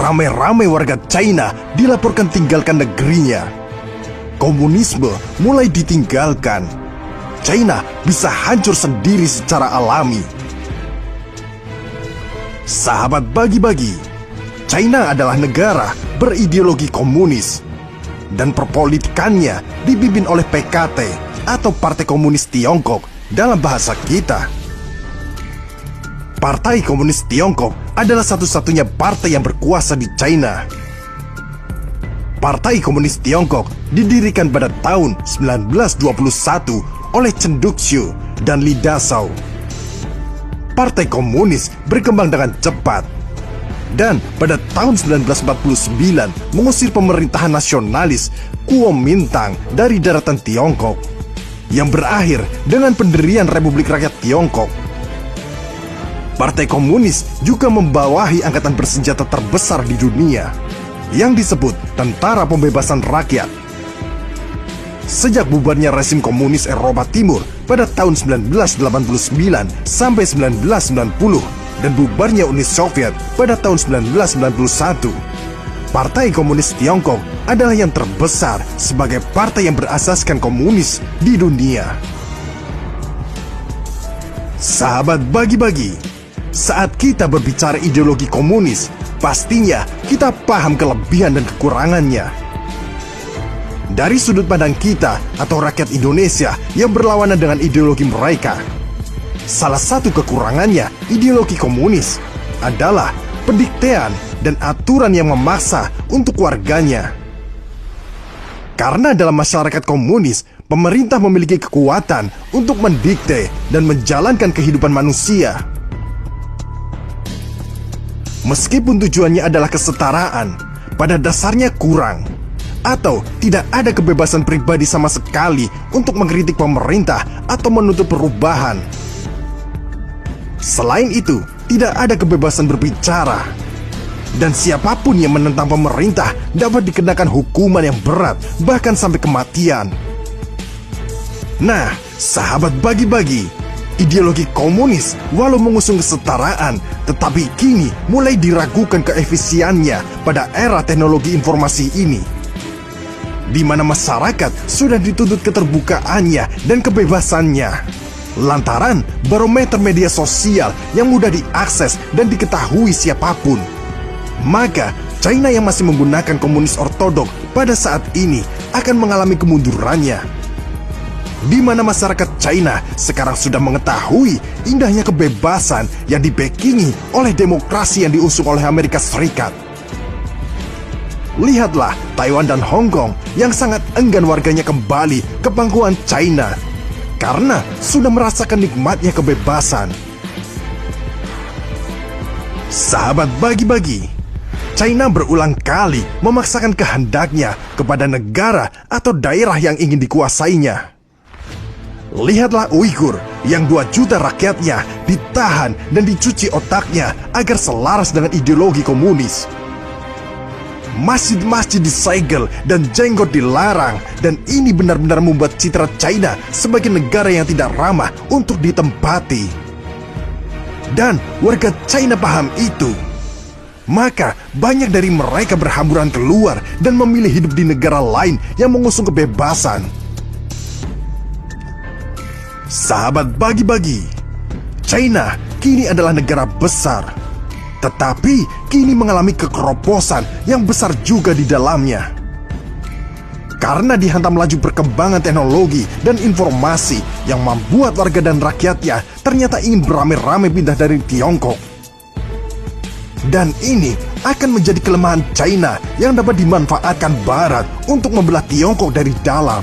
Ramai-ramai warga China dilaporkan tinggalkan negerinya. Komunisme mulai ditinggalkan. China bisa hancur sendiri secara alami. Sahabat bagi-bagi, China adalah negara berideologi komunis dan perpolitikannya dipimpin oleh PKT atau Partai Komunis Tiongkok dalam bahasa kita. Partai Komunis Tiongkok adalah satu-satunya partai yang berkuasa di China. Partai Komunis Tiongkok didirikan pada tahun 1921 oleh Chen Duxiu dan Li Dazhou. Partai Komunis berkembang dengan cepat dan pada tahun 1949 mengusir pemerintahan nasionalis Kuomintang dari daratan Tiongkok yang berakhir dengan pendirian Republik Rakyat Tiongkok. Partai Komunis juga membawahi angkatan bersenjata terbesar di dunia yang disebut Tentara Pembebasan Rakyat. Sejak bubarnya rezim komunis Eropa Timur pada tahun 1989 sampai 1990 dan bubarnya Uni Soviet pada tahun 1991, Partai Komunis Tiongkok adalah yang terbesar sebagai partai yang berasaskan komunis di dunia. Sahabat bagi-bagi, saat kita berbicara ideologi komunis, pastinya kita paham kelebihan dan kekurangannya. Dari sudut pandang kita atau rakyat Indonesia yang berlawanan dengan ideologi mereka, salah satu kekurangannya ideologi komunis adalah pendiktean dan aturan yang memaksa untuk warganya. Karena dalam masyarakat komunis, pemerintah memiliki kekuatan untuk mendikte dan menjalankan kehidupan manusia. Meskipun tujuannya adalah kesetaraan, pada dasarnya kurang atau tidak ada kebebasan pribadi sama sekali untuk mengkritik pemerintah atau menuntut perubahan. Selain itu, tidak ada kebebasan berbicara. Dan siapapun yang menentang pemerintah dapat dikenakan hukuman yang berat, bahkan sampai kematian. Nah, sahabat bagi-bagi, ideologi komunis walau mengusung kesetaraan, tetapi kini mulai diragukan keefisiennya pada era teknologi informasi ini, di mana masyarakat sudah dituntut keterbukaannya dan kebebasannya. Lantaran barometer media sosial yang mudah diakses dan diketahui siapapun, maka China yang masih menggunakan komunis ortodok pada saat ini akan mengalami kemundurannya. Di mana masyarakat China sekarang sudah mengetahui indahnya kebebasan yang dibackingi oleh demokrasi yang diusung oleh Amerika Serikat. Lihatlah Taiwan dan Hong Kong yang sangat enggan warganya kembali ke pangkuan China karena sudah merasakan nikmatnya kebebasan. Sahabat bagi-bagi, China berulang kali memaksakan kehendaknya kepada negara atau daerah yang ingin dikuasainya. Lihatlah Uighur yang 2 juta rakyatnya ditahan dan dicuci otaknya agar selaras dengan ideologi komunis. Masjid-masjid disegel dan jenggot dilarang, dan ini benar-benar membuat citra China sebagai negara yang tidak ramah untuk ditempati. Dan warga China paham itu. Maka banyak dari mereka berhamburan keluar dan memilih hidup di negara lain yang mengusung kebebasan. Sahabat bagi-bagi, China kini adalah negara besar, tetapi kini mengalami kekeroposan yang besar juga di dalamnya. Karena dihantam laju perkembangan teknologi dan informasi yang membuat warga dan rakyatnya ternyata ingin beramai-ramai pindah dari Tiongkok. Dan ini akan menjadi kelemahan China yang dapat dimanfaatkan Barat untuk membelah Tiongkok dari dalam.